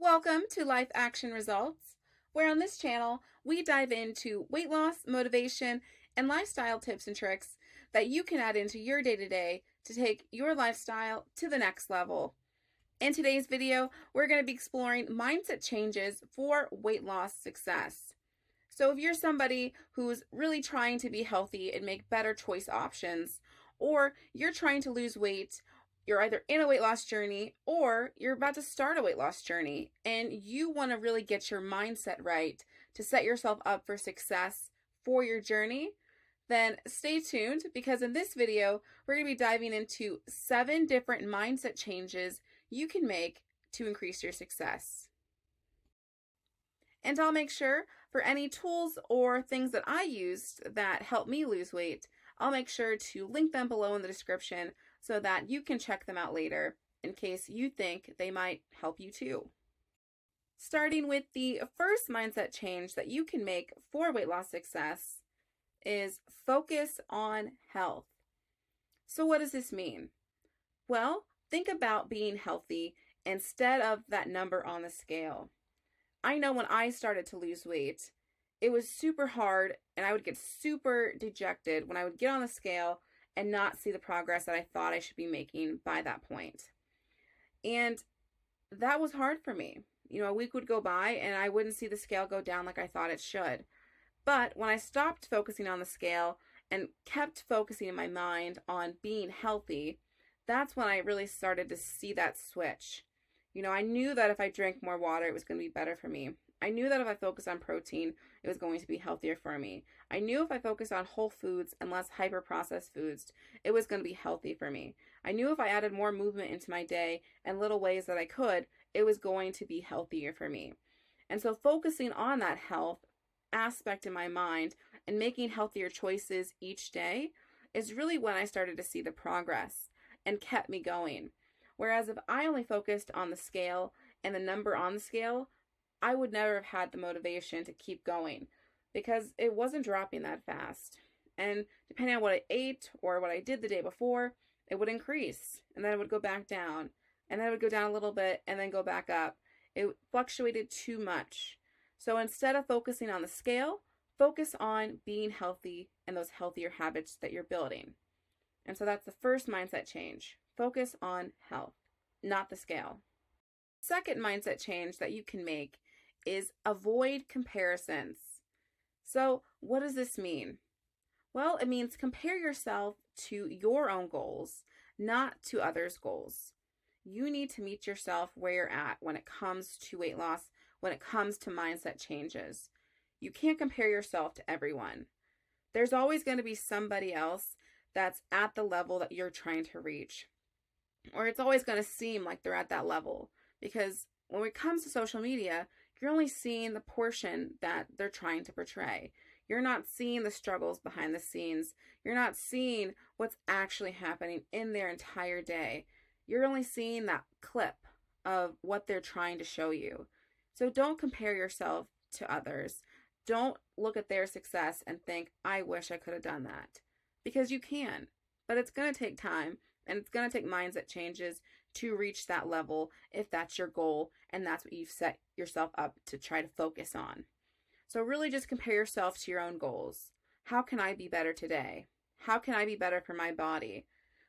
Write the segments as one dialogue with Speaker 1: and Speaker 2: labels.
Speaker 1: Welcome to Life Action Results, where on this channel we dive into weight loss, motivation, and lifestyle tips and tricks that you can add into your day-to-day to take your lifestyle to the next level. In today's video, we're going to be exploring mindset changes for weight loss success. So if you're somebody who's really trying to be healthy and make better choice options, or you're trying to lose weight, you're either in a weight loss journey or you're about to start a weight loss journey and you want to really get your mindset right to set yourself up for success for your journey, then stay tuned because in this video, we're going to be diving into 7 different mindset changes you can make to increase your success. And I'll make sure for any tools or things that I used that helped me lose weight, I'll make sure to link them below in the description so that you can check them out later in case you think they might help you too. Starting with the first mindset change that you can make for weight loss success is focus on health. So what does this mean? Well, think about being healthy instead of that number on the scale. I know when I started to lose weight, it was super hard and I would get super dejected when I would get on the scale and not see the progress that I thought I should be making by that point. And that was hard for me. A week would go by and I wouldn't see the scale go down like I thought it should. But when I stopped focusing on the scale and kept focusing in my mind on being healthy, that's when I really started to see that switch. I knew that if I drank more water, it was going to be better for me. I knew that if I focused on protein, it was going to be healthier for me. I knew if I focused on whole foods and less hyper-processed foods, it was going to be healthy for me. I knew if I added more movement into my day and little ways that I could, it was going to be healthier for me. And so focusing on that health aspect in my mind and making healthier choices each day is really when I started to see the progress and kept me going. Whereas if I only focused on the scale and the number on the scale, I would never have had the motivation to keep going because it wasn't dropping that fast. And depending on what I ate or what I did the day before, it would increase and then it would go back down and then it would go down a little bit and then go back up. It fluctuated too much. So instead of focusing on the scale, focus on being healthy and those healthier habits that you're building. And so that's the first mindset change. Focus on health, not the scale. Second mindset change that you can make is avoid comparisons. So what does this mean? Well, it means compare yourself to your own goals, not to others' goals. You need to meet yourself where you're at when it comes to weight loss, when it comes to mindset changes. You can't compare yourself to everyone. There's always going to be somebody else that's at the level that you're trying to reach. Or it's always going to seem like they're at that level because when it comes to social media, you're only seeing the portion that they're trying to portray. You're not seeing the struggles behind the scenes. You're not seeing what's actually happening in their entire day. You're only seeing that clip of what they're trying to show you. So don't compare yourself to others. Don't look at their success and think, I wish I could have done that. Because you can, but it's going to take time and it's going to take mindset changes to reach that level if that's your goal and that's what you've set yourself up to try to focus on. So really just compare yourself to your own goals. How can I be better today? How can I be better for my body?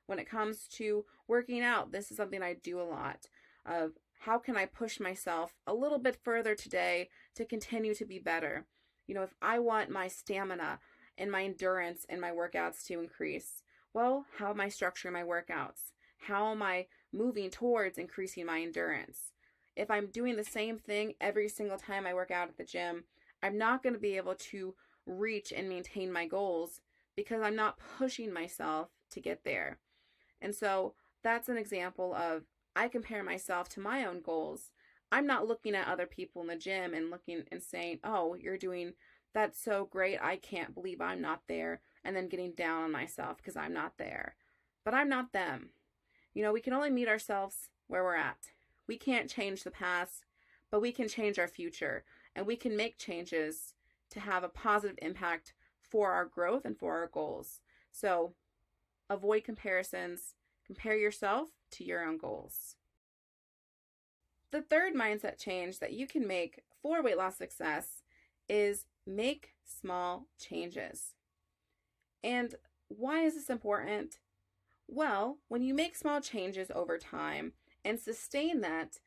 Speaker 1: When it comes to working out, this is something I do a lot of how can I push myself a little bit further today to continue to be better? If I want my stamina and my endurance and my workouts to increase, well, how am I structuring my workouts? How am I moving towards increasing my endurance? If I'm doing the same thing every single time I work out at the gym, I'm not going to be able to reach and maintain my goals because I'm not pushing myself to get there. And so that's an example of I compare myself to my own goals. I'm not looking at other people in the gym and looking and saying, oh, you're doing that's so great. I can't believe I'm not there. And then getting down on myself because I'm not there. But I'm not them. We can only meet ourselves where we're at. We can't change the past, but we can change our future. And we can make changes to have a positive impact for our growth and for our goals. So avoid comparisons. Compare yourself to your own goals. The third mindset change that you can make for weight loss success is make small changes. And why is this important? Well, when you make small changes over time and sustain that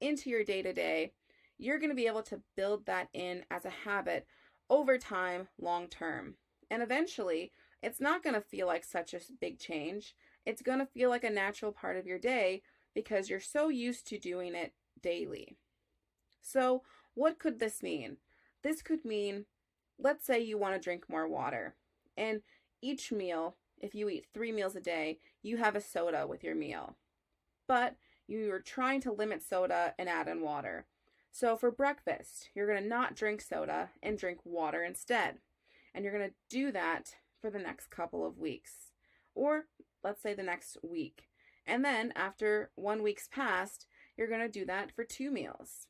Speaker 1: into your day-to-day, you're going to be able to build that in as a habit over time, long term. And eventually, it's not going to feel like such a big change. It's going to feel like a natural part of your day because you're so used to doing it daily. So, what could this mean? This could mean, let's say you want to drink more water, and each meal, if you eat 3 meals a day, you have a soda with your meal. But you're trying to limit soda and add in water. So for breakfast, you're going to not drink soda and drink water instead. And you're going to do that for the next couple of weeks. Or let's say the next week. And then after 1 week's passed, you're going to do that for 2 meals.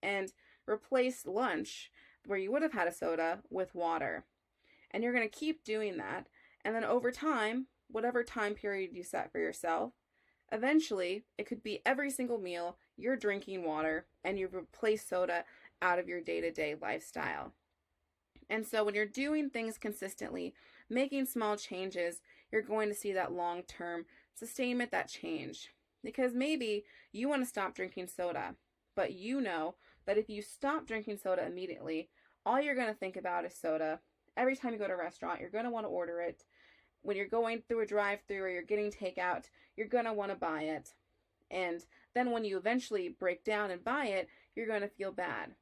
Speaker 1: And replace lunch, where you would have had a soda, with water. And you're going to keep doing that. And then over time, whatever time period you set for yourself, eventually, it could be every single meal you're drinking water and you replace soda out of your day-to-day lifestyle. And so when you're doing things consistently, making small changes, you're going to see that long-term sustainment, that change. Because maybe you want to stop drinking soda, but you know that if you stop drinking soda immediately, all you're going to think about is soda. Every time you go to a restaurant, you're going to want to order it. When you're going through a drive-thru or you're getting takeout, you're going to want to buy it. And then when you eventually break down and buy it, you're going to feel bad.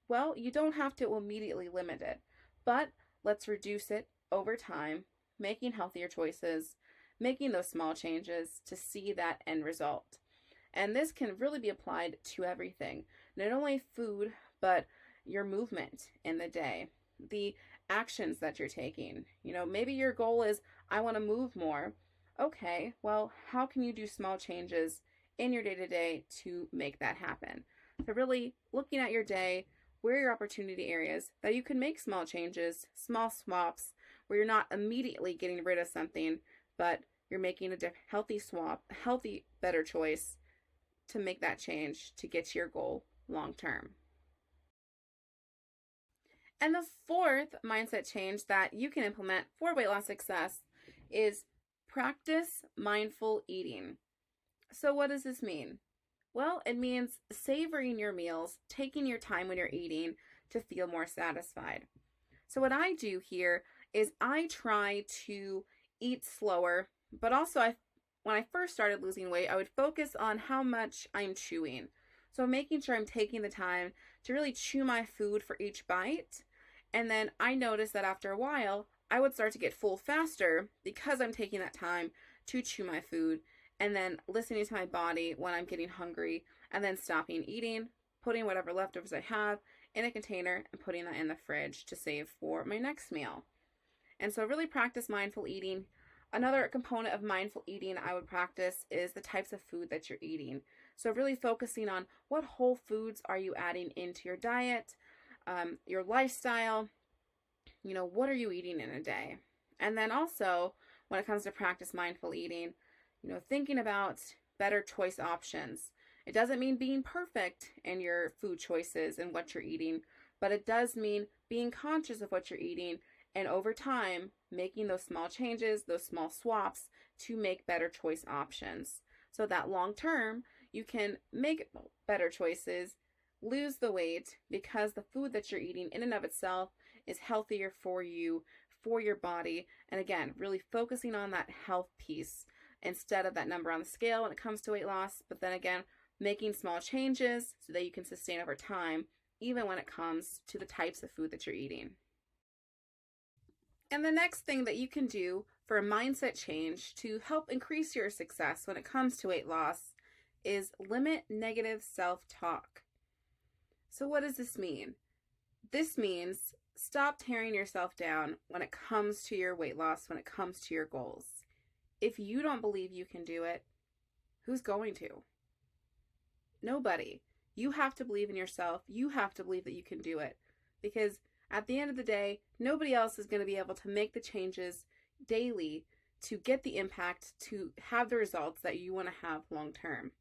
Speaker 1: Well, you don't have to immediately limit it, but let's reduce it over time, making healthier choices, making those small changes to see that end result. And this can really be applied to everything, not only food, but your movement in the day, the actions that you're taking. Maybe your goal is, I want to move more. Okay, well, how can you do small changes in your day-to-day to make that happen? So really looking at your day, where are your opportunity areas that you can make small changes, small swaps, where you're not immediately getting rid of something, but you're making a healthy swap, a healthy, better choice to make that change to get to your goal long term. And the fourth mindset change that you can implement for weight loss success is practice mindful eating. So what does this mean? Well, it means savoring your meals, taking your time when you're eating to feel more satisfied. So what I do here is I try to eat slower, but also when I first started losing weight, I would focus on how much I'm chewing. So making sure I'm taking the time to really chew my food for each bite. And then I noticed that after a while, I would start to get full faster because I'm taking that time to chew my food and then listening to my body when I'm getting hungry and then stopping eating, putting whatever leftovers I have in a container and putting that in the fridge to save for my next meal. And so really practice mindful eating. Another component of mindful eating I would practice is the types of food that you're eating. So really focusing on what whole foods are you adding into your diet, your lifestyle, what are you eating in a day? And then also, when it comes to practice mindful eating, thinking about better choice options. It doesn't mean being perfect in your food choices and what you're eating, but it does mean being conscious of what you're eating and over time, making those small changes, those small swaps to make better choice options. So that long term, you can make better choices, lose the weight, because the food that you're eating in and of itself is healthier for you, for your body. And again, really focusing on that health piece instead of that number on the scale when it comes to weight loss. But then again, making small changes so that you can sustain over time, even when it comes to the types of food that you're eating. And the next thing that you can do for a mindset change to help increase your success when it comes to weight loss is limit negative self-talk. So what does this mean? This means stop tearing yourself down when it comes to your weight loss, when it comes to your goals. If you don't believe you can do it, who's going to? Nobody. You have to believe in yourself. You have to believe that you can do it. Because at the end of the day, nobody else is going to be able to make the changes daily to get the impact, to have the results that you want to have long term.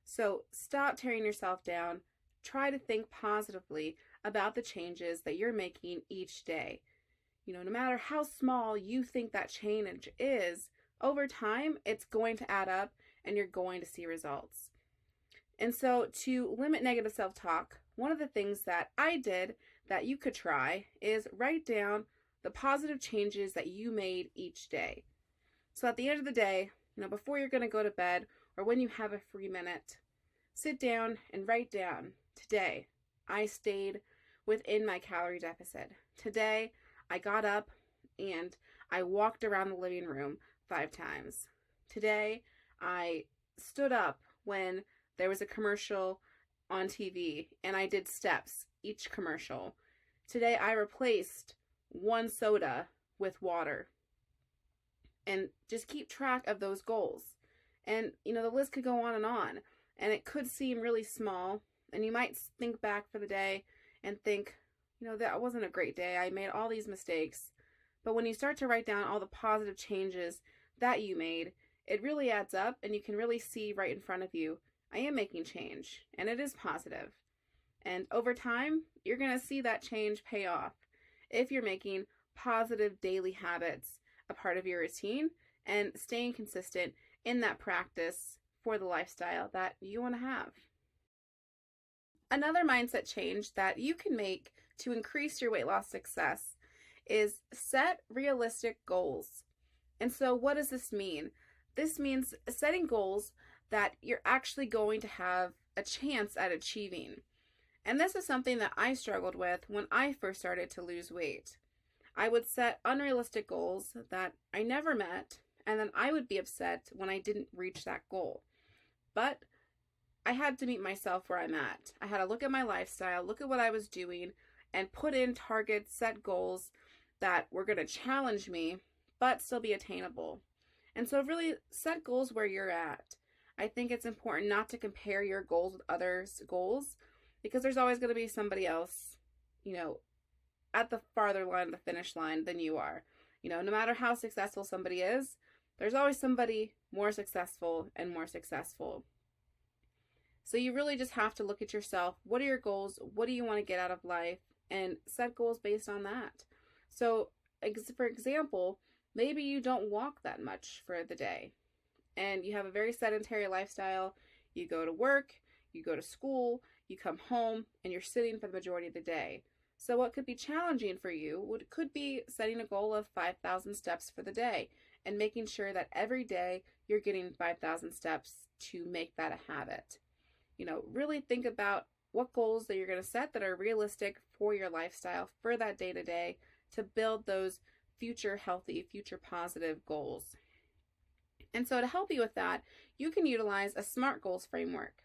Speaker 1: So stop tearing yourself down. Try to think positively about the changes that you're making each day. No matter how small you think that change is, over time, it's going to add up and you're going to see results. And so to limit negative self-talk, one of the things that I did that you could try is write down the positive changes that you made each day. So at the end of the day, before you're going to go to bed or when you have a free minute, sit down and write down, today, I stayed within my calorie deficit. Today, I got up and I walked around the living room 5 times. Today, I stood up when there was a commercial on TV and I did steps each commercial. Today, I replaced 1 soda with water. And just keep track of those goals. And, the list could go on. And it could seem really small. And you might think back for the day and think, that wasn't a great day. I made all these mistakes. But when you start to write down all the positive changes that you made, it really adds up and you can really see right in front of you, I am making change and it is positive. And over time, you're going to see that change pay off if you're making positive daily habits a part of your routine and staying consistent in that practice for the lifestyle that you want to have. Another mindset change that you can make to increase your weight loss success is set realistic goals. And so what does this mean? This means setting goals that you're actually going to have a chance at achieving. And this is something that I struggled with when I first started to lose weight. I would set unrealistic goals that I never met, and then I would be upset when I didn't reach that goal. But I had to meet myself where I'm at. I had to look at my lifestyle, look at what I was doing, and put in targets, set goals that were going to challenge me, but still be attainable. And so really set goals where you're at. I think it's important not to compare your goals with others' goals, because there's always going to be somebody else, at the farther line of the finish line than you are. No matter how successful somebody is, there's always somebody more successful and more successful. So you really just have to look at yourself. What are your goals? What do you want to get out of life? And set goals based on that. So, for example, maybe you don't walk that much for the day and you have a very sedentary lifestyle. You go to work, you go to school, you come home, and you're sitting for the majority of the day. So what could be challenging for you could be setting a goal of 5,000 steps for the day and making sure that every day you're getting 5,000 steps to make that a habit. Really think about what goals that you're going to set that are realistic for your lifestyle for that day to day to build those future healthy, future positive goals. And so to help you with that, you can utilize a SMART goals framework.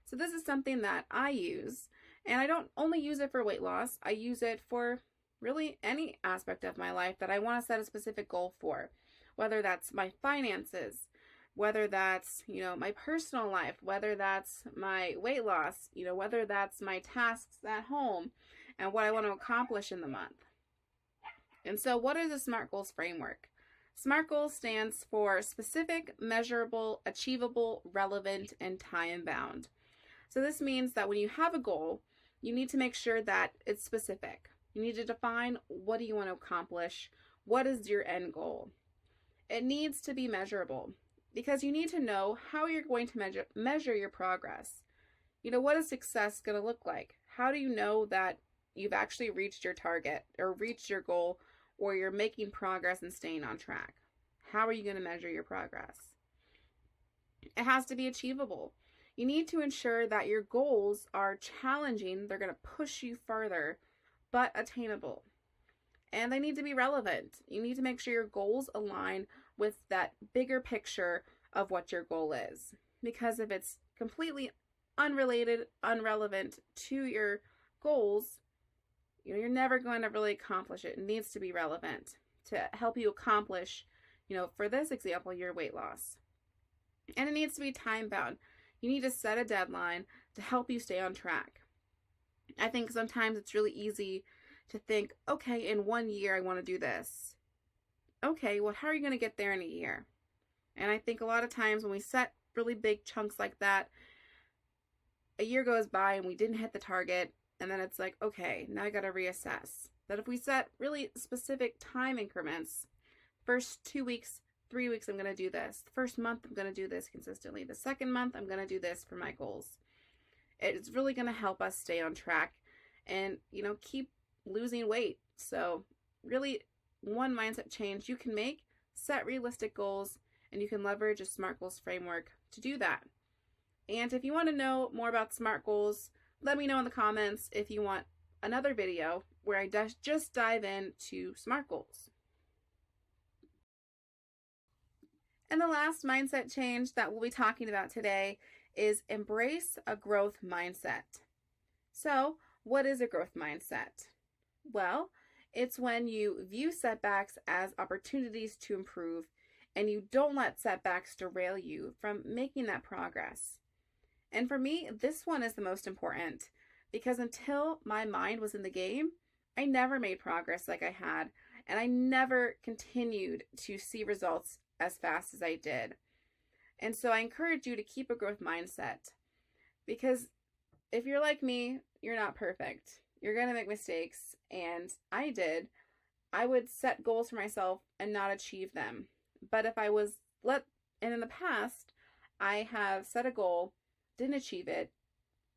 Speaker 1: So this is something that I use, and I don't only use it for weight loss. I use it for really any aspect of my life that I want to set a specific goal for, whether that's my finances, whether that's, my personal life, whether that's my weight loss, whether that's my tasks at home and what I want to accomplish in the month. And so what is the SMART goals framework? SMART goals stands for specific, measurable, achievable, relevant, and time bound. So this means that when you have a goal, you need to make sure that it's specific. You need to define what do you want to accomplish? What is your end goal? It needs to be measurable because you need to know how you're going to measure your progress. What is success going to look like? How do you know that you've actually reached your target or reached your goal, or you're making progress and staying on track? How are you going to measure your progress? It has to be achievable. You need to ensure that your goals are challenging, they're going to push you further, but attainable. And they need to be relevant. You need to make sure your goals align with that bigger picture of what your goal is. Because if it's completely unrelated, irrelevant to your goals, you're never going to really accomplish it. It needs to be relevant to help you accomplish, for this example, your weight loss. And it needs to be time bound. You need to set a deadline to help you stay on track. I think sometimes it's really easy to think, okay, in 1 year I want to do this. Okay, well, how are you going to get there in a year? And I think a lot of times when we set really big chunks like that, a year goes by and we didn't hit the target, and then it's like, okay, now I got to reassess. That if we set really specific time increments, first 2 weeks, 3 weeks, I'm going to do this. The first month, I'm going to do this consistently. The second month, I'm going to do this for my goals. It's really going to help us stay on track and, keep losing weight. So really, one mindset change you can make, set realistic goals, and you can leverage a SMART goals framework to do that. And if you want to know more about SMART goals, let me know in the comments if you want another video where I just dive into SMART goals. And the last mindset change that we'll be talking about today is embrace a growth mindset. So, what is a growth mindset? Well, it's when you view setbacks as opportunities to improve and you don't let setbacks derail you from making that progress. And for me, this one is the most important because until my mind was in the game, I never made progress like I had, and I never continued to see results as fast as I did. And so I encourage you to keep a growth mindset because if you're like me, you're not perfect. You're going to make mistakes, and I did. I would set goals for myself and not achieve them. But if I was and in the past, I have set a goal, didn't achieve it,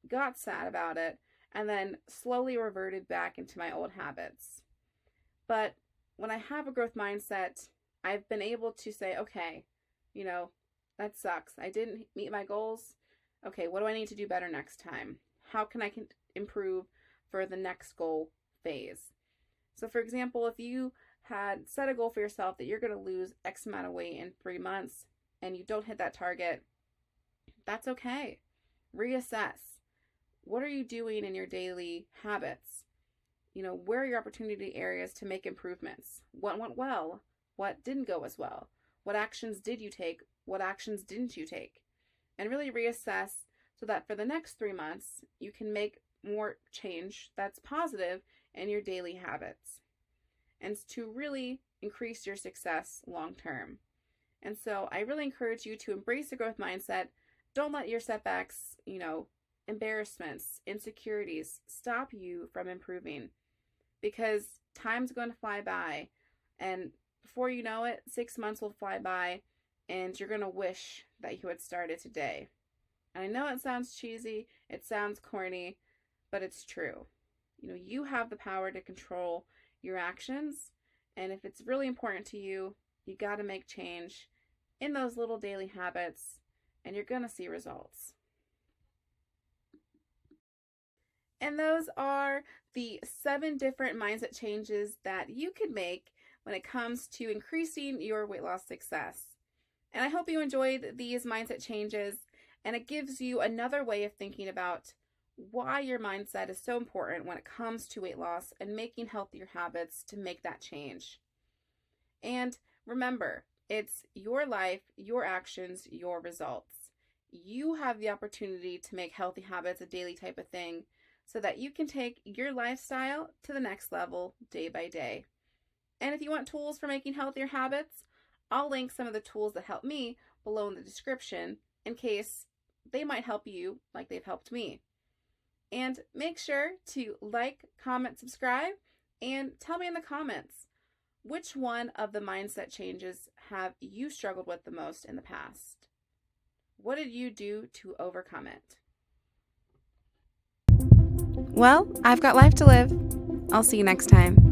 Speaker 1: got sad about it, and then slowly reverted back into my old habits. But when I have a growth mindset, I've been able to say, okay, that sucks. I didn't meet my goals. Okay, what do I need to do better next time? How can I improve for the next goal phase? So for example, if you had set a goal for yourself that you're going to lose X amount of weight in 3 months and you don't hit that target, that's okay. Reassess. What are you doing in your daily habits? Where are your opportunity areas to make improvements? What went well? What didn't go as well? What actions did you take? What actions didn't you take? And really reassess so that for the next 3 months, you can make more change that's positive in your daily habits and to really increase your success long term. And so I really encourage you to embrace a growth mindset. Don't let your setbacks, embarrassments, insecurities stop you from improving because time's going to fly by, and before you know it, 6 months will fly by and you're going to wish that you had started today. And I know it sounds cheesy, it sounds corny, but it's true. You have the power to control your actions, and if it's really important to you, you got to make change in those little daily habits, and you're going to see results. And those are the 7 different mindset changes that you can make when it comes to increasing your weight loss success. And I hope you enjoyed these mindset changes, and it gives you another way of thinking about why your mindset is so important when it comes to weight loss and making healthier habits to make that change. And remember, it's your life, your actions, your results. You have the opportunity to make healthy habits a daily type of thing so that you can take your lifestyle to the next level day by day. And if you want tools for making healthier habits, I'll link some of the tools that help me below in the description in case they might help you like they've helped me. And make sure to like, comment, subscribe, and tell me in the comments, which one of the mindset changes have you struggled with the most in the past? What did you do to overcome it? Well, I've got life to live. I'll see you next time.